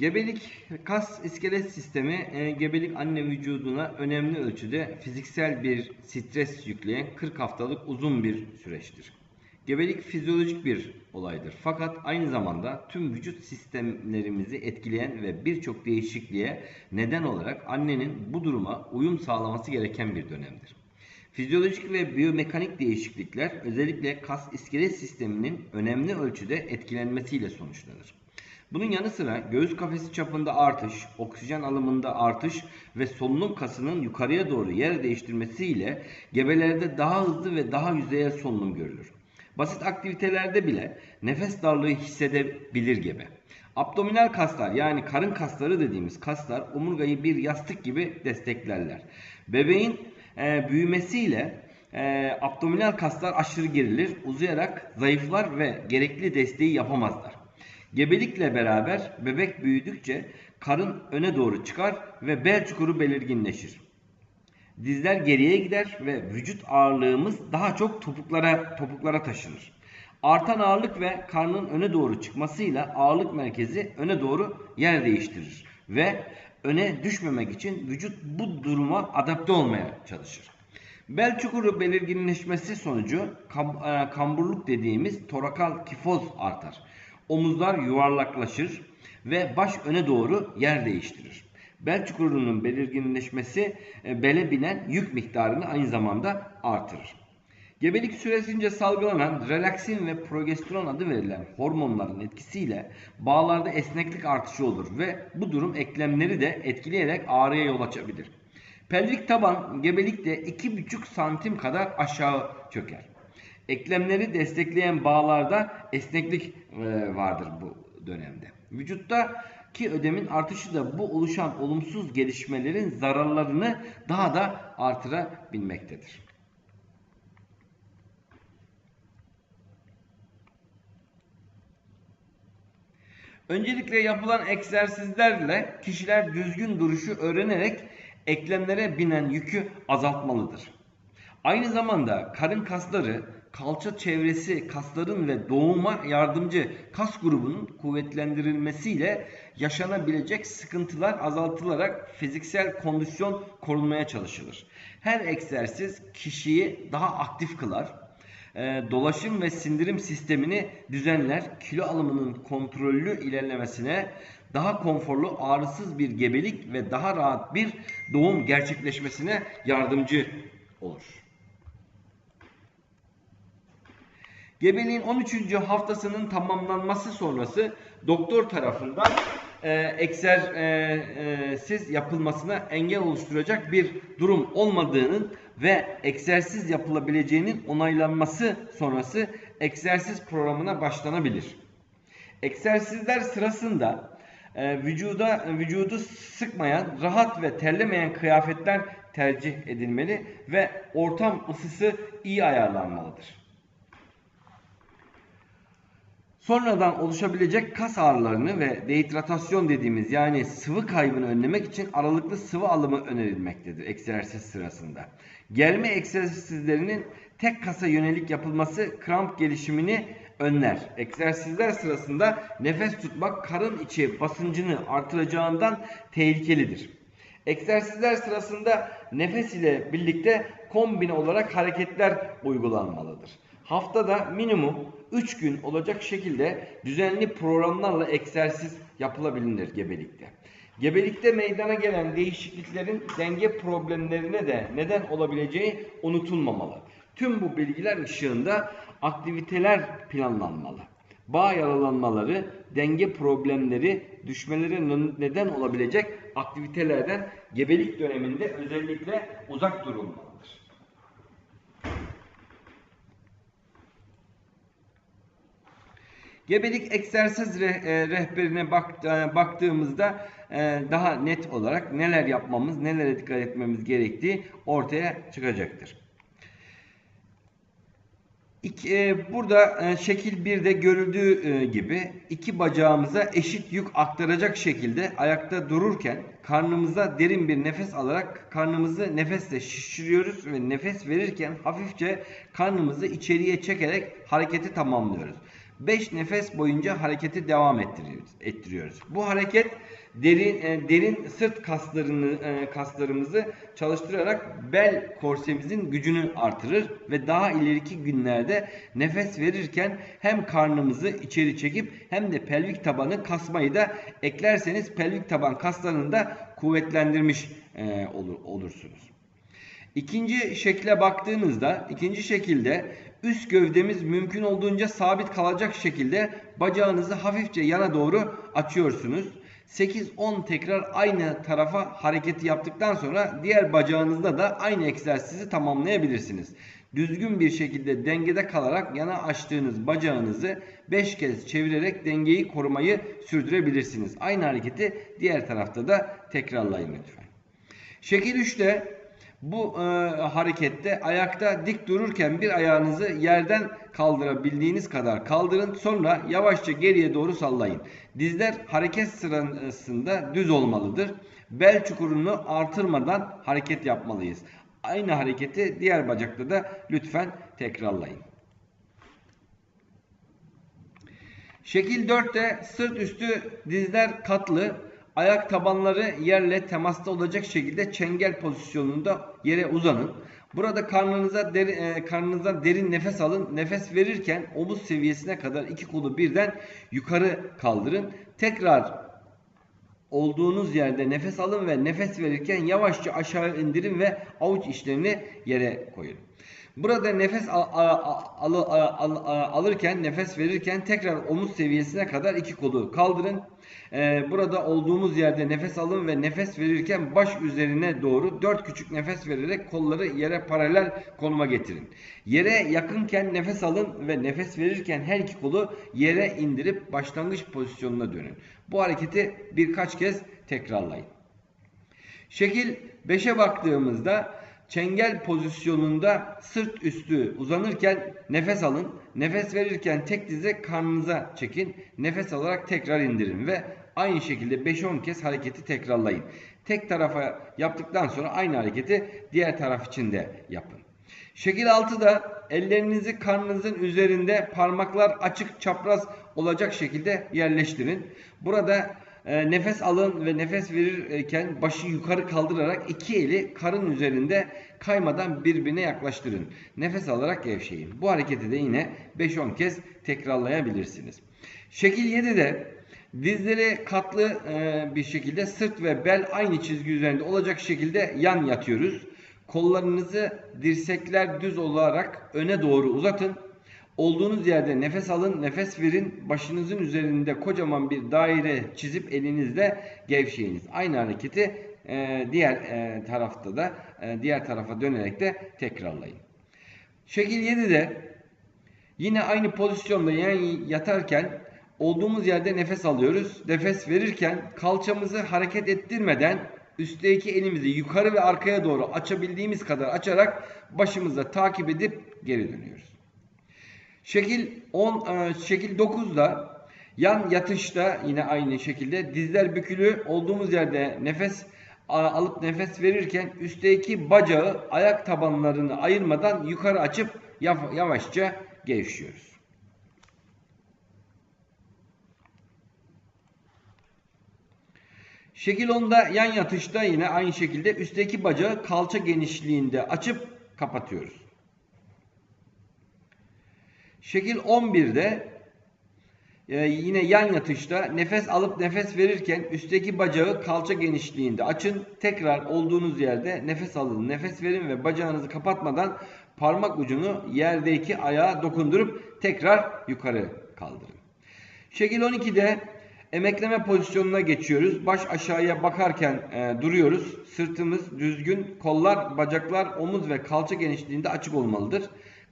Gebelik kas iskelet sistemi gebelik anne vücuduna önemli ölçüde fiziksel bir stres yükleyen 40 haftalık uzun bir süreçtir. Gebelik fizyolojik bir olaydır. Fakat aynı zamanda tüm vücut sistemlerimizi etkileyen ve birçok değişikliğe neden olarak annenin bu duruma uyum sağlaması gereken bir dönemdir. Fizyolojik ve biyomekanik değişiklikler özellikle kas iskelet sisteminin önemli ölçüde etkilenmesiyle sonuçlanır. Bunun yanı sıra göğüs kafesi çapında artış, oksijen alımında artış ve solunum kasının yukarıya doğru yer değiştirmesiyle gebelerde daha hızlı ve daha yüzeyel solunum görülür. Basit aktivitelerde bile nefes darlığı hissedebilir gebe. Abdominal kaslar yani karın kasları dediğimiz kaslar omurgayı bir yastık gibi desteklerler. Bebeğin büyümesiyle abdominal kaslar aşırı gerilir, uzayarak zayıflar ve gerekli desteği yapamazlar. Gebelikle beraber bebek büyüdükçe karın öne doğru çıkar ve bel çukuru belirginleşir. Dizler geriye gider ve vücut ağırlığımız daha çok topuklara taşınır. Artan ağırlık ve karnın öne doğru çıkmasıyla ağırlık merkezi öne doğru yer değiştirir ve öne düşmemek için vücut bu duruma adapte olmaya çalışır. Bel çukuru belirginleşmesi sonucu kamburluk dediğimiz torakal kifoz artar. Omuzlar yuvarlaklaşır ve baş öne doğru yer değiştirir. Bel çukurunun belirginleşmesi bele binen yük miktarını aynı zamanda artırır. Gebelik süresince salgılanan relaksin ve progesteron adı verilen hormonların etkisiyle bağlarda esneklik artışı olur ve bu durum eklemleri de etkileyerek ağrıya yol açabilir. Pelvik taban gebelikte 2,5 santim kadar aşağı çöker. Eklemleri destekleyen bağlarda esneklik vardır bu dönemde. Vücuttaki ödemin artışı da bu oluşan olumsuz gelişmelerin zararlarını daha da artırabilmektedir. Öncelikle yapılan egzersizlerle kişiler düzgün duruşu öğrenerek eklemlere binen yükü azaltmalıdır. Aynı zamanda karın kasları, kalça çevresi kasların ve doğuma yardımcı kas grubunun kuvvetlendirilmesiyle yaşanabilecek sıkıntılar azaltılarak fiziksel kondisyon korunmaya çalışılır. Her egzersiz kişiyi daha aktif kılar, dolaşım ve sindirim sistemini düzenler, kilo alımının kontrollü ilerlemesine, daha konforlu, ağrısız bir gebelik ve daha rahat bir doğum gerçekleşmesine yardımcı olur. Gebeliğin 13. haftasının tamamlanması sonrası doktor tarafından egzersiz yapılmasına engel oluşturacak bir durum olmadığının ve egzersiz yapılabileceğinin onaylanması sonrası egzersiz programına başlanabilir. Egzersizler sırasında vücudu sıkmayan, rahat ve terlemeyen kıyafetler tercih edilmeli ve ortam ısısı iyi ayarlanmalıdır. Sonradan oluşabilecek kas ağrılarını ve dehidratasyon dediğimiz yani sıvı kaybını önlemek için aralıklı sıvı alımı önerilmektedir egzersiz sırasında. Germe egzersizlerinin tek kasa yönelik yapılması kramp gelişimini önler. Egzersizler sırasında nefes tutmak karın içi basıncını artıracağından tehlikelidir. Egzersizler sırasında nefes ile birlikte kombine olarak hareketler uygulanmalıdır. Haftada minimum 3 gün olacak şekilde düzenli programlarla egzersiz yapılabilir gebelikte. Gebelikte meydana gelen değişikliklerin denge problemlerine de neden olabileceği unutulmamalı. Tüm bu bilgiler ışığında aktiviteler planlanmalı. Bağ yaralanmaları, denge problemleri, düşmelere neden olabilecek aktivitelerden gebelik döneminde özellikle uzak durulmalıdır. Gebelik egzersiz rehberine baktığımızda daha net olarak neler yapmamız, nelere dikkat etmemiz gerektiği ortaya çıkacaktır. Burada şekil 1'de görüldüğü gibi iki bacağımıza eşit yük aktaracak şekilde ayakta dururken karnımıza derin bir nefes alarak karnımızı nefesle şişiriyoruz ve nefes verirken hafifçe karnımızı içeriye çekerek hareketi tamamlıyoruz. 5 nefes boyunca hareketi devam ettiriyoruz. Bu hareket derin sırt kaslarımızı çalıştırarak bel korsemizin gücünü artırır ve daha ileriki günlerde nefes verirken hem karnımızı içeri çekip hem de pelvik tabanı kasmayı da eklerseniz pelvik taban kaslarını da kuvvetlendirmiş olursunuz. İkinci şekle baktığınızda, ikinci şekilde üst gövdemiz mümkün olduğunca sabit kalacak şekilde bacağınızı hafifçe yana doğru açıyorsunuz. 8-10 tekrar aynı tarafa hareketi yaptıktan sonra diğer bacağınızda da aynı egzersizi tamamlayabilirsiniz. Düzgün bir şekilde dengede kalarak yana açtığınız bacağınızı 5 kez çevirerek dengeyi korumayı sürdürebilirsiniz. Aynı hareketi diğer tarafta da tekrarlayın lütfen. Şekil 3'te bu harekette ayakta dik dururken bir ayağınızı yerden kaldırabildiğiniz kadar kaldırın. Sonra yavaşça geriye doğru sallayın. Dizler hareket sırasında düz olmalıdır. Bel çukurunu artırmadan hareket yapmalıyız. Aynı hareketi diğer bacakta da lütfen tekrarlayın. Şekil 4'te sırt üstü dizler katlı. Ayak tabanları yerle temasta olacak şekilde çengel pozisyonunda yere uzanın. Burada karnınıza derin nefes alın. Nefes verirken omuz seviyesine kadar iki kolu birden yukarı kaldırın. Tekrar olduğunuz yerde nefes alın ve nefes verirken yavaşça aşağı indirin ve avuç içlerini yere koyun. Burada nefes alırken, nefes verirken tekrar omuz seviyesine kadar iki kolu kaldırın. Burada olduğumuz yerde nefes alın ve nefes verirken baş üzerine doğru 4 küçük nefes vererek kolları yere paralel konuma getirin. Yere yakınken nefes alın ve nefes verirken her iki kolu yere indirip başlangıç pozisyonuna dönün. Bu hareketi birkaç kez tekrarlayın. Şekil 5'e baktığımızda çengel pozisyonunda sırt üstü uzanırken nefes alın. Nefes verirken tek dize karnınıza çekin. Nefes alarak tekrar indirin ve aynı şekilde 5-10 kez hareketi tekrarlayın. Tek tarafa yaptıktan sonra aynı hareketi diğer taraf için de yapın. Şekil 6'da ellerinizi karnınızın üzerinde parmaklar açık çapraz olacak şekilde yerleştirin. Burada nefes alın ve nefes verirken başı yukarı kaldırarak iki eli karın üzerinde kaymadan birbirine yaklaştırın. Nefes alarak gevşeyin. Bu hareketi de yine 5-10 kez tekrarlayabilirsiniz. Şekil 7'de dizleri katlı bir şekilde sırt ve bel aynı çizgi üzerinde olacak şekilde yan yatıyoruz. Kollarınızı dirsekler düz olarak öne doğru uzatın. Olduğunuz yerde nefes alın, nefes verin. Başınızın üzerinde kocaman bir daire çizip elinizle gevşeyiniz. Aynı hareketi diğer tarafta da diğer tarafa dönerek de tekrarlayın. Şekil 7'de yine aynı pozisyonda yatarken olduğumuz yerde nefes alıyoruz. Nefes verirken kalçamızı hareket ettirmeden üstteki elimizi yukarı ve arkaya doğru açabildiğimiz kadar açarak başımıza takip edip geri dönüyoruz. Şekil 9'da yan yatışta yine aynı şekilde dizler bükülü olduğumuz yerde nefes alıp nefes verirken üstteki bacağı ayak tabanlarını ayırmadan yukarı açıp yavaşça gevşiyoruz. Şekil 10'da yan yatışta yine aynı şekilde üstteki bacağı kalça genişliğinde açıp kapatıyoruz. Şekil 11'de yine yan yatışta nefes alıp nefes verirken üstteki bacağı kalça genişliğinde açın. Tekrar olduğunuz yerde nefes alın, nefes verin ve bacağınızı kapatmadan parmak ucunu yerdeki ayağa dokundurup tekrar yukarı kaldırın. Şekil 12'de emekleme pozisyonuna geçiyoruz. Baş aşağıya bakarken duruyoruz. Sırtımız düzgün, kollar, bacaklar, omuz ve kalça genişliğinde açık olmalıdır.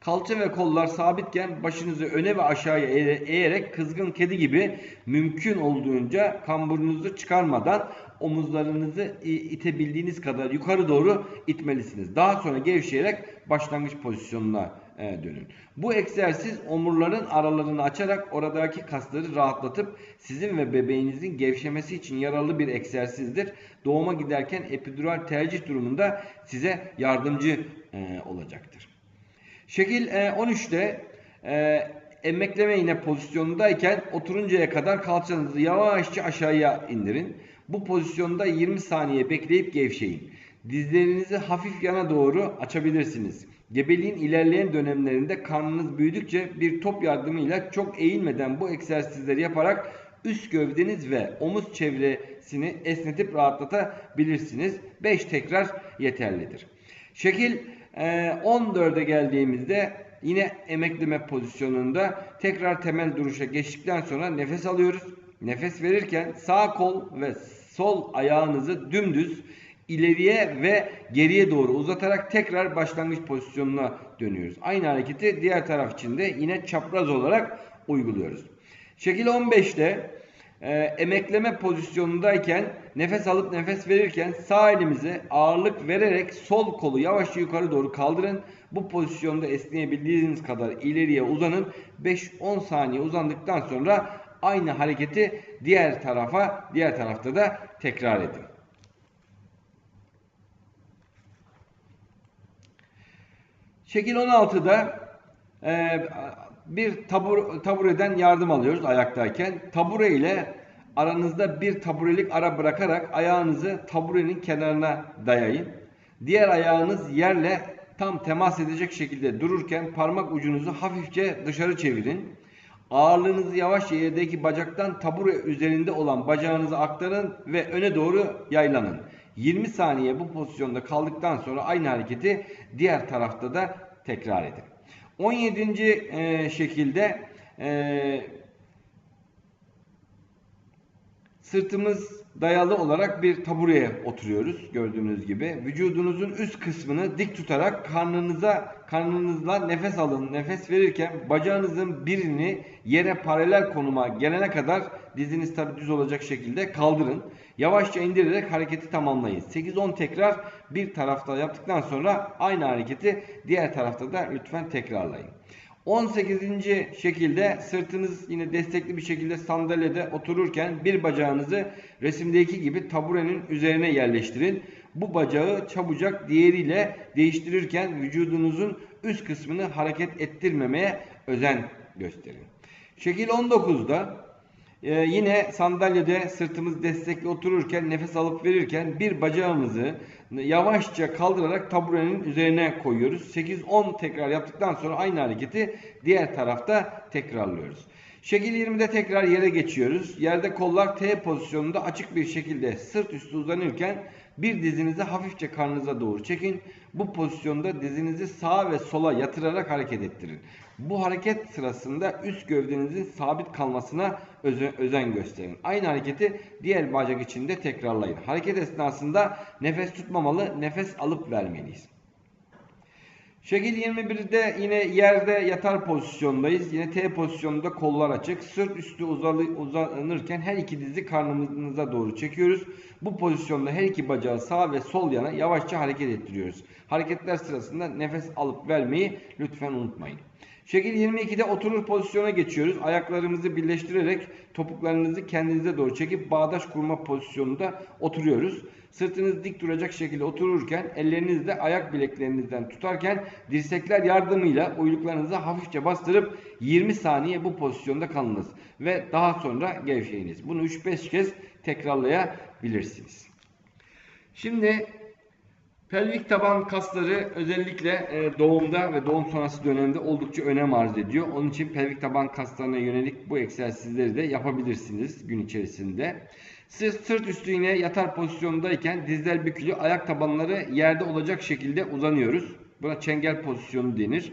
Kalça ve kollar sabitken başınızı öne ve aşağıya eğerek kızgın kedi gibi mümkün olduğunca kamburunuzu çıkarmadan omuzlarınızı itebildiğiniz kadar yukarı doğru itmelisiniz. Daha sonra gevşeyerek başlangıç pozisyonuna dönün. Bu egzersiz omurların aralarını açarak oradaki kasları rahatlatıp sizin ve bebeğinizin gevşemesi için yararlı bir egzersizdir. Doğuma giderken epidural tercih durumunda size yardımcı olacaktır. Şekil 13'te emekleme yine pozisyonundayken oturuncaya kadar kalçanızı yavaşça aşağıya indirin. Bu pozisyonda 20 saniye bekleyip gevşeyin. Dizlerinizi hafif yana doğru açabilirsiniz. Gebeliğin ilerleyen dönemlerinde karnınız büyüdükçe bir top yardımıyla çok eğilmeden bu egzersizleri yaparak üst gövdeniz ve omuz çevresini esnetip rahatlatabilirsiniz. 5 tekrar yeterlidir. Şekil 14'e geldiğimizde yine emekleme pozisyonunda tekrar temel duruşa geçtikten sonra nefes alıyoruz. Nefes verirken sağ kol ve sol ayağınızı dümdüz ileriye ve geriye doğru uzatarak tekrar başlangıç pozisyonuna dönüyoruz. Aynı hareketi diğer taraf için de yine çapraz olarak uyguluyoruz. Şekil 15'te emekleme pozisyonundayken nefes alıp nefes verirken sağ elimize ağırlık vererek sol kolu yavaşça yukarı doğru kaldırın. Bu pozisyonda esneyebildiğiniz kadar ileriye uzanın. 5-10 saniye uzandıktan sonra aynı hareketi diğer tarafta da tekrar edin. Şekil 16'da bir tabureden yardım alıyoruz ayaktayken. Tabure ile aranızda bir taburelik ara bırakarak ayağınızı taburenin kenarına dayayın. Diğer ayağınız yerle tam temas edecek şekilde dururken parmak ucunuzu hafifçe dışarı çevirin. Ağırlığınızı yavaşça yerdeki bacaktan tabure üzerinde olan bacağınızı aktarın ve öne doğru yaylanın. 20 saniye bu pozisyonda kaldıktan sonra aynı hareketi diğer tarafta da tekrar edin. 17. Şekilde sırtımız dayalı olarak bir tabureye oturuyoruz gördüğünüz gibi. Vücudunuzun üst kısmını dik tutarak karnınızla nefes alın. Nefes verirken bacağınızın birini yere paralel konuma gelene kadar diziniz tabi düz olacak şekilde kaldırın. Yavaşça indirerek hareketi tamamlayın. 8-10 tekrar bir tarafta yaptıktan sonra aynı hareketi diğer tarafta da lütfen tekrarlayın. 18. şekilde sırtınız yine destekli bir şekilde sandalyede otururken bir bacağınızı resimdeki gibi taburenin üzerine yerleştirin. Bu bacağı çabucak diğeriyle değiştirirken vücudunuzun üst kısmını hareket ettirmemeye özen gösterin. Şekil 19'da yine sandalyede sırtımız destekli otururken nefes alıp verirken bir bacağımızı yavaşça kaldırarak taburenin üzerine koyuyoruz. 8-10 tekrar yaptıktan sonra aynı hareketi diğer tarafta tekrarlıyoruz. Şekil 20'de tekrar yere geçiyoruz. Yerde kollar T pozisyonunda açık bir şekilde sırt üstü uzanırken bir dizinizi hafifçe karnınıza doğru çekin. Bu pozisyonda dizinizi sağa ve sola yatırarak hareket ettirin. Bu hareket sırasında üst gövdenizin sabit kalmasına özen gösterin. Aynı hareketi diğer bacak için de tekrarlayın. Hareket esnasında nefes tutmamalı, nefes alıp vermeliyiz. Şekil 21'de yine yerde yatar pozisyondayız. Yine T pozisyonunda kollar açık. Sırt üstü uzanırken her iki dizi karnımıza doğru çekiyoruz. Bu pozisyonda her iki bacağı sağ ve sol yana yavaşça hareket ettiriyoruz. Hareketler sırasında nefes alıp vermeyi lütfen unutmayın. Şekil 22'de oturur pozisyona geçiyoruz. Ayaklarımızı birleştirerek topuklarınızı kendinize doğru çekip bağdaş kurma pozisyonunda oturuyoruz. Sırtınız dik duracak şekilde otururken ellerinizle ayak bileklerinizden tutarken dirsekler yardımıyla uyluklarınızı hafifçe bastırıp 20 saniye bu pozisyonda kalınız. Ve daha sonra gevşeyiniz. Bunu 3-5 kez tekrarlayabilirsiniz. Şimdi pelvik taban kasları özellikle doğumda ve doğum sonrası dönemde oldukça önem arz ediyor. Onun için pelvik taban kaslarına yönelik bu egzersizleri de yapabilirsiniz gün içerisinde. Sırt üstü yine yatar pozisyondayken dizler bükülü, ayak tabanları yerde olacak şekilde uzanıyoruz. Buna çengel pozisyonu denir.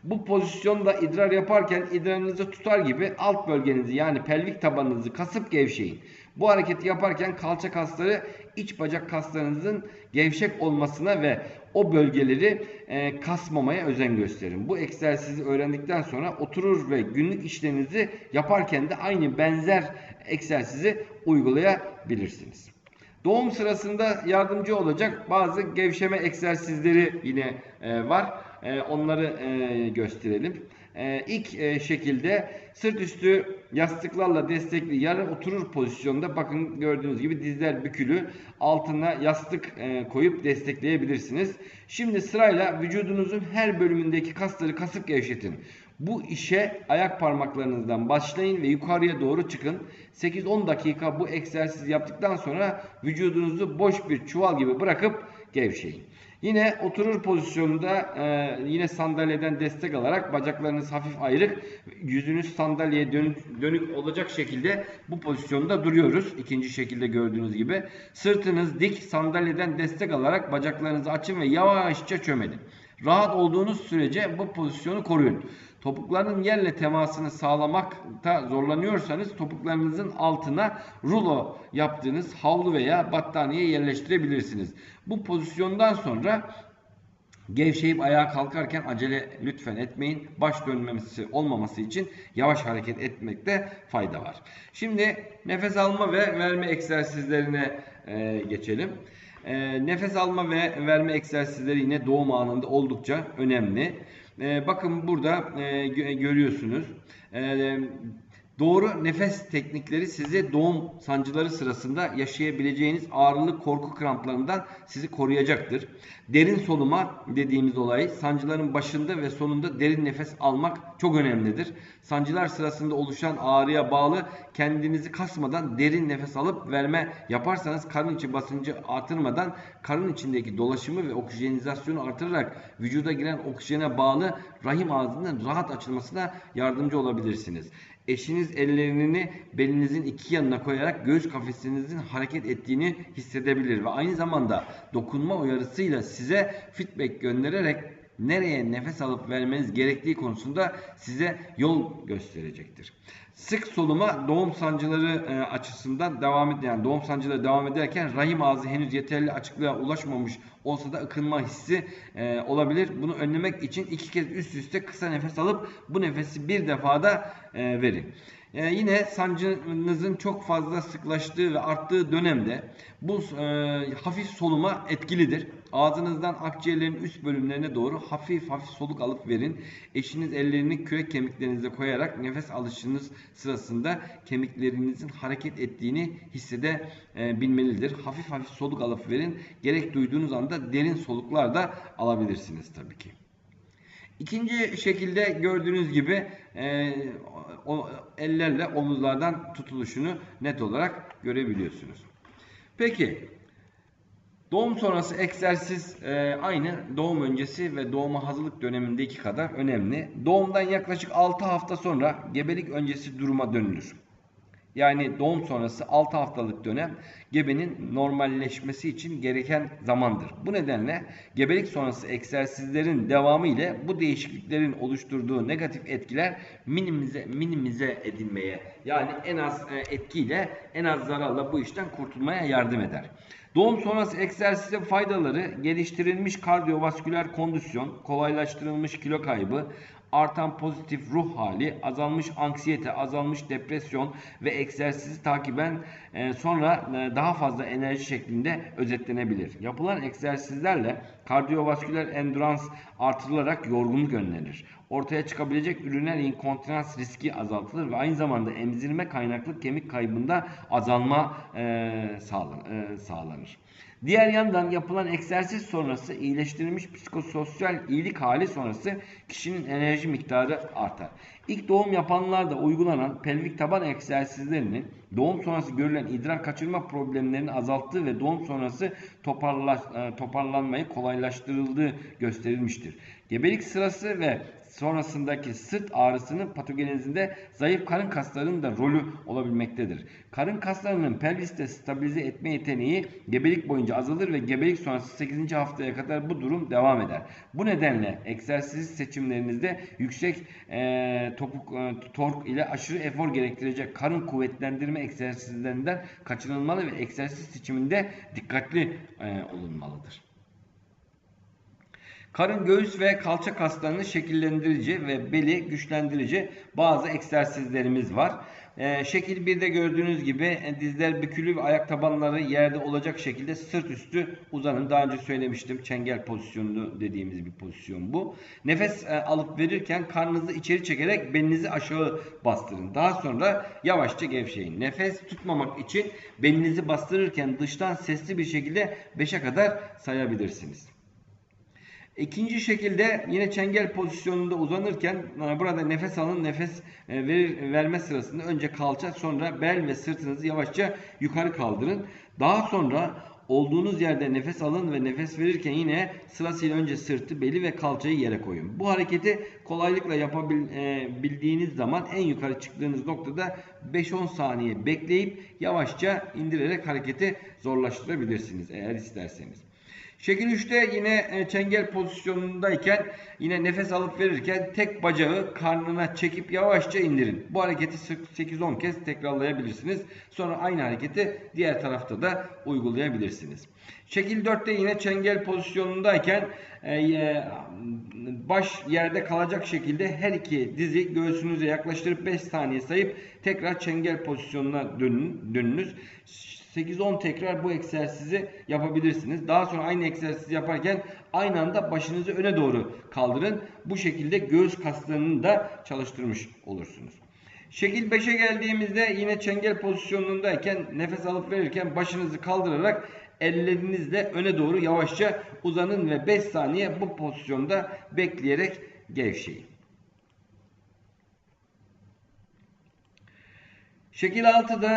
Bu pozisyonda idrar yaparken idrarınızı tutar gibi alt bölgenizi yani pelvik tabanınızı kasıp gevşeyin. Bu hareketi yaparken kalça kasları iç bacak kaslarınızın gevşek olmasına ve o bölgeleri kasmamaya özen gösterin. Bu egzersizi öğrendikten sonra oturur ve günlük işlerinizi yaparken de aynı benzer egzersizi uygulayabilirsiniz. Doğum sırasında yardımcı olacak bazı gevşeme egzersizleri yine var. onları gösterelim. İlk şekilde sırt üstü yastıklarla destekli yarı oturur pozisyonda, bakın gördüğünüz gibi dizler bükülü, altına yastık koyup destekleyebilirsiniz. Şimdi sırayla vücudunuzun her bölümündeki kasları kasıp gevşetin. Bu işe ayak parmaklarınızdan başlayın ve yukarıya doğru çıkın. 8-10 dakika bu egzersizi yaptıktan sonra vücudunuzu boş bir çuval gibi bırakıp gevşeyin. Yine oturur pozisyonunda yine sandalyeden destek alarak bacaklarınız hafif ayrık, yüzünüz sandalyeye dönük olacak şekilde bu pozisyonda duruyoruz. İkinci şekilde gördüğünüz gibi. Sırtınız dik, sandalyeden destek alarak bacaklarınızı açın ve yavaşça çömelin. Rahat olduğunuz sürece bu pozisyonu koruyun. Topukların yerle temasını sağlamakta zorlanıyorsanız topuklarınızın altına rulo yaptığınız havlu veya battaniye yerleştirebilirsiniz. Bu pozisyondan sonra gevşeyip ayağa kalkarken acele lütfen etmeyin. Baş dönmesi olmaması için yavaş hareket etmekte fayda var. Şimdi nefes alma ve verme egzersizlerine geçelim. Nefes alma ve verme egzersizleri yine doğum anında oldukça önemli. Bakın burada görüyorsunuz. Doğru nefes teknikleri sizi doğum sancıları sırasında yaşayabileceğiniz ağrılı korku kramplarından sizi koruyacaktır. Derin soluma dediğimiz olay, sancıların başında ve sonunda derin nefes almak çok önemlidir. Sancılar sırasında oluşan ağrıya bağlı kendinizi kasmadan derin nefes alıp verme yaparsanız karın içi basıncı artırmadan karın içindeki dolaşımı ve oksijenizasyonu artırarak vücuda giren oksijene bağlı rahim ağzının rahat açılmasına yardımcı olabilirsiniz. Eşiniz ellerini belinizin iki yanına koyarak göğüs kafesinizin hareket ettiğini hissedebilir ve aynı zamanda dokunma uyarısıyla size feedback göndererek nereye nefes alıp vermeniz gerektiği konusunda size yol gösterecektir. Sık soluma doğum sancıları açısından doğum sancıları devam ederken rahim ağzı henüz yeterli açıklığa ulaşmamış olsa da ıkınma hissi olabilir. Bunu önlemek için 2 kez üst üste kısa nefes alıp bu nefesi bir defada verin. Yine sancınızın çok fazla sıklaştığı ve arttığı dönemde bu hafif soluma etkilidir. Ağzınızdan akciğerlerin üst bölümlerine doğru hafif hafif soluk alıp verin. Eşiniz ellerini kürek kemiklerinize koyarak nefes alışınız sırasında kemiklerinizin hareket ettiğini hissedebilmelidir. Hafif hafif soluk alıp verin. Gerek duyduğunuz anda derin soluklar da alabilirsiniz tabii ki. İkinci şekilde gördüğünüz gibi ellerle omuzlardan tutuluşunu net olarak görebiliyorsunuz. Peki doğum sonrası egzersiz aynı doğum öncesi ve doğuma hazırlık dönemindeki kadar önemli. Doğumdan yaklaşık 6 hafta sonra gebelik öncesi duruma dönülür. Yani doğum sonrası 6 haftalık dönem gebenin normalleşmesi için gereken zamandır. Bu nedenle gebelik sonrası egzersizlerin devamı ile bu değişikliklerin oluşturduğu negatif etkiler minimize edilmeye, yani en az etkiyle en az zararla bu işten kurtulmaya yardım eder. Doğum sonrası egzersizin faydaları: geliştirilmiş kardiyovasküler kondisyon, kolaylaştırılmış kilo kaybı, artan pozitif ruh hali, azalmış anksiyete, azalmış depresyon ve egzersizi takiben sonra daha fazla enerji şeklinde özetlenebilir. Yapılan egzersizlerle kardiyovasküler endurans artırılarak yorgunluk önlenir. Ortaya çıkabilecek üriner inkontinans riski azaltılır ve aynı zamanda emzirme kaynaklı kemik kaybında azalma sağlanır. Diğer yandan yapılan egzersiz sonrası iyileştirilmiş psikososyal iyilik hali sonrası kişinin enerji miktarı artar. İlk doğum yapanlarda uygulanan pelvik taban egzersizlerinin doğum sonrası görülen idrar kaçırma problemlerini azalttığı ve doğum sonrası toparlanmayı kolaylaştırıldığı gösterilmiştir. Gebelik sırası ve sonrasındaki sırt ağrısının patogenezinde zayıf karın kaslarının da rolü olabilmektedir. Karın kaslarının pelviste stabilize etme yeteneği gebelik boyunca azalır ve gebelik sonrası 8. haftaya kadar bu durum devam eder. Bu nedenle egzersiz seçimlerinizde yüksek tork ile aşırı efor gerektirecek karın kuvvetlendirme egzersizlerinden kaçınılmalı ve egzersiz seçiminde dikkatli olunmalıdır. Karın, göğüs ve kalça kaslarını şekillendirici ve beli güçlendirici bazı egzersizlerimiz var. Şekil 1'de gördüğünüz gibi dizler bükülü ve ayak tabanları yerde olacak şekilde sırt üstü uzanın. Daha önce söylemiştim, çengel pozisyonu dediğimiz bir pozisyon bu. Nefes alıp verirken karnınızı içeri çekerek belinizi aşağı bastırın. Daha sonra yavaşça gevşeyin. Nefes tutmamak için belinizi bastırırken dıştan sesli bir şekilde 5'e kadar sayabilirsiniz. İkinci şekilde yine çengel pozisyonunda uzanırken burada nefes alın. Nefes verme sırasında önce kalça, sonra bel ve sırtınızı yavaşça yukarı kaldırın. Daha sonra olduğunuz yerde nefes alın ve nefes verirken yine sırasıyla önce sırtı, beli ve kalçayı yere koyun. Bu hareketi kolaylıkla yapabildiğiniz zaman en yukarı çıktığınız noktada 5-10 saniye bekleyip yavaşça indirerek hareketi zorlaştırabilirsiniz eğer isterseniz. Şekil 3'te yine çengel pozisyonundayken yine nefes alıp verirken tek bacağı karnına çekip yavaşça indirin. Bu hareketi 8-10 kez tekrarlayabilirsiniz. Sonra aynı hareketi diğer tarafta da uygulayabilirsiniz. Şekil 4'te yine çengel pozisyonundayken baş yerde kalacak şekilde her iki dizi göğsünüze yaklaştırıp 5 saniye sayıp tekrar çengel pozisyonuna dönünüz. 8-10 tekrar bu egzersizi yapabilirsiniz. Daha sonra aynı egzersizi yaparken aynı anda başınızı öne doğru kaldırın. Bu şekilde göğüs kaslarını da çalıştırmış olursunuz. Şekil 5'e geldiğimizde yine çengel pozisyonundayken nefes alıp verirken başınızı kaldırarak ellerinizle öne doğru yavaşça uzanın ve 5 saniye bu pozisyonda bekleyerek gevşeyin. Şekil 6'da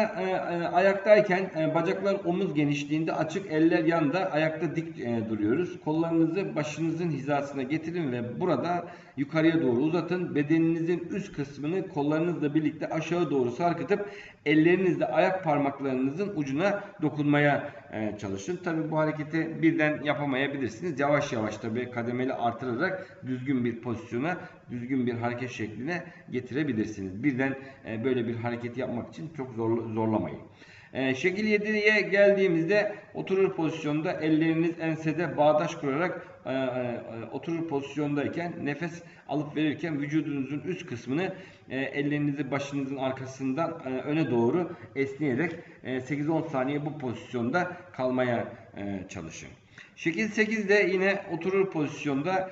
ayaktayken bacaklar omuz genişliğinde açık, eller yanda, ayakta dik duruyoruz. Kollarınızı başınızın hizasına getirin ve burada yukarıya doğru uzatın. Bedeninizin üst kısmını kollarınızla birlikte aşağı doğru sarkıtıp ellerinizle ayak parmaklarınızın ucuna dokunmaya çalışın. Tabi bu hareketi birden yapamayabilirsiniz. Yavaş yavaş tabi kademeli artırarak düzgün bir pozisyona, düzgün bir hareket şekline getirebilirsiniz. Birden böyle bir hareket yapmak için çok zorlamayın. Şekil 7'ye geldiğimizde oturur pozisyonda elleriniz ensede bağdaş kurarak oturur pozisyondayken nefes alıp verirken vücudunuzun üst kısmını ellerinizi başınızın arkasından öne doğru esneyerek 8-10 saniye bu pozisyonda kalmaya çalışın. Şekil 8'de yine oturur pozisyonda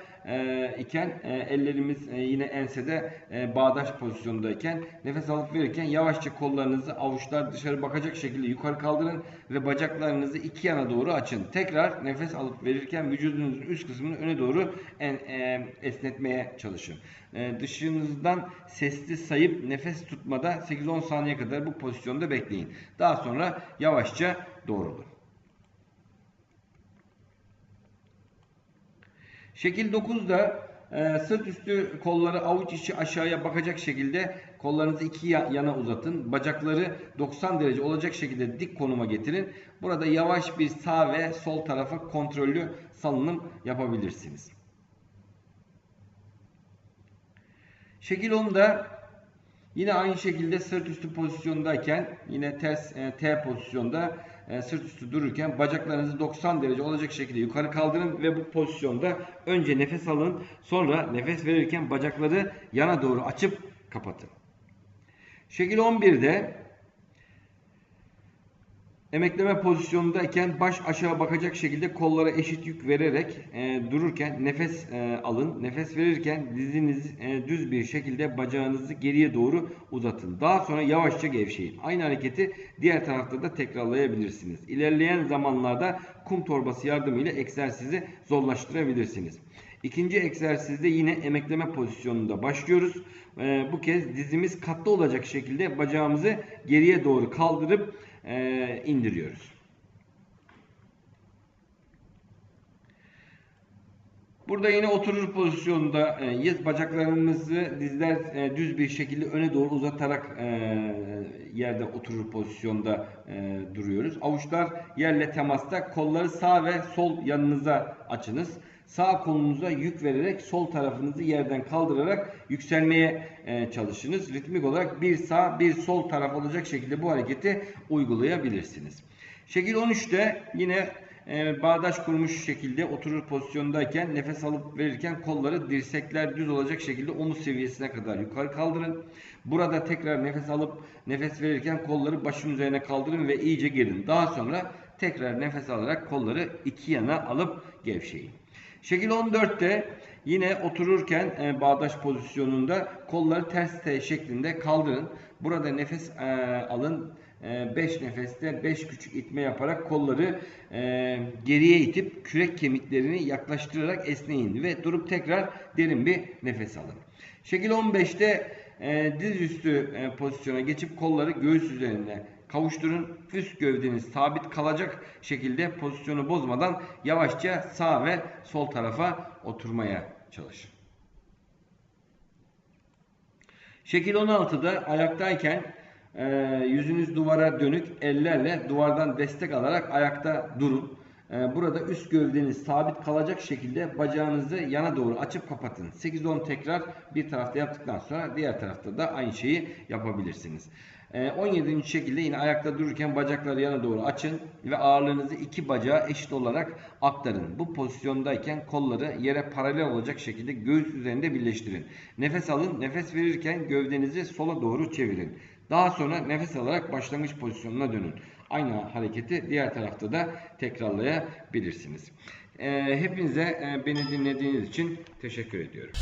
iken ellerimiz yine ensede bağdaş pozisyondayken nefes alıp verirken yavaşça kollarınızı avuçlar dışarı bakacak şekilde yukarı kaldırın ve bacaklarınızı iki yana doğru açın. Tekrar nefes alıp verirken vücudunuzun üst kısmını öne doğru esnetmeye çalışın. Dışınızdan sesli sayıp nefes tutmada 8-10 saniye kadar bu pozisyonda bekleyin. Daha sonra yavaşça doğrulun. Şekil 9'da sırt üstü kolları avuç içi aşağıya bakacak şekilde kollarınızı iki yana uzatın. Bacakları 90 derece olacak şekilde dik konuma getirin. Burada yavaş bir sağ ve sol tarafa kontrollü salınım yapabilirsiniz. Şekil 10'da yine aynı şekilde sırt üstü pozisyondayken yine ters T pozisyonda sırt üstü dururken bacaklarınızı 90 derece olacak şekilde yukarı kaldırın ve bu pozisyonda önce nefes alın, sonra nefes verirken bacakları yana doğru açıp kapatın. Şekil 11'de emekleme pozisyonundayken baş aşağı bakacak şekilde kollara eşit yük vererek dururken nefes alın. Nefes verirken diziniz düz bir şekilde bacağınızı geriye doğru uzatın. Daha sonra yavaşça gevşeyin. Aynı hareketi diğer tarafta da tekrarlayabilirsiniz. İlerleyen zamanlarda kum torbası yardımıyla egzersizi zorlaştırabilirsiniz. İkinci egzersizde yine emekleme pozisyonunda başlıyoruz. Bu kez dizimiz katlı olacak şekilde bacağımızı geriye doğru kaldırıp indiriyoruz. Burada yine oturur pozisyonda bacaklarımızı dizler düz bir şekilde öne doğru uzatarak yerde oturur pozisyonda duruyoruz. Avuçlar yerle temasta, kolları sağ ve sol yanınıza açınız. Sağ kolunuza yük vererek sol tarafınızı yerden kaldırarak yükselmeye çalışınız. Ritmik olarak bir sağ bir sol taraf olacak şekilde bu hareketi uygulayabilirsiniz. Şekil 13'te yine bağdaş kurmuş şekilde oturur pozisyondayken nefes alıp verirken kolları dirsekler düz olacak şekilde omuz seviyesine kadar yukarı kaldırın. Burada tekrar nefes alıp nefes verirken kolları başın üzerine kaldırın ve iyice gerin. Daha sonra tekrar nefes alarak kolları iki yana alıp gevşeyin. Şekil 14'te yine otururken bağdaş pozisyonunda kolları ters T şeklinde kaldırın. Burada nefes alın. 5 nefeste 5 küçük itme yaparak kolları geriye itip kürek kemiklerini yaklaştırarak esneyin ve durup tekrar derin bir nefes alın. Şekil 15'te dizüstü pozisyona geçip kolları göğüs üzerine kavuşturun. Üst gövdeniz sabit kalacak şekilde pozisyonu bozmadan yavaşça sağ ve sol tarafa oturmaya çalışın. Şekil 16'da ayaktayken yüzünüz duvara dönük ellerle duvardan destek alarak ayakta durun. Burada üst gövdeniz sabit kalacak şekilde bacağınızı yana doğru açıp kapatın. 8-10 tekrar bir tarafta yaptıktan sonra diğer tarafta da aynı şeyi yapabilirsiniz. 17. şekilde yine ayakta dururken bacakları yana doğru açın ve ağırlığınızı iki bacağa eşit olarak aktarın. Bu pozisyondayken kolları yere paralel olacak şekilde göğüs üzerinde birleştirin. Nefes alın. Nefes verirken gövdenizi sola doğru çevirin. Daha sonra nefes alarak başlangıç pozisyonuna dönün. Aynı hareketi diğer tarafta da tekrarlayabilirsiniz. Hepinize beni dinlediğiniz için teşekkür ediyorum.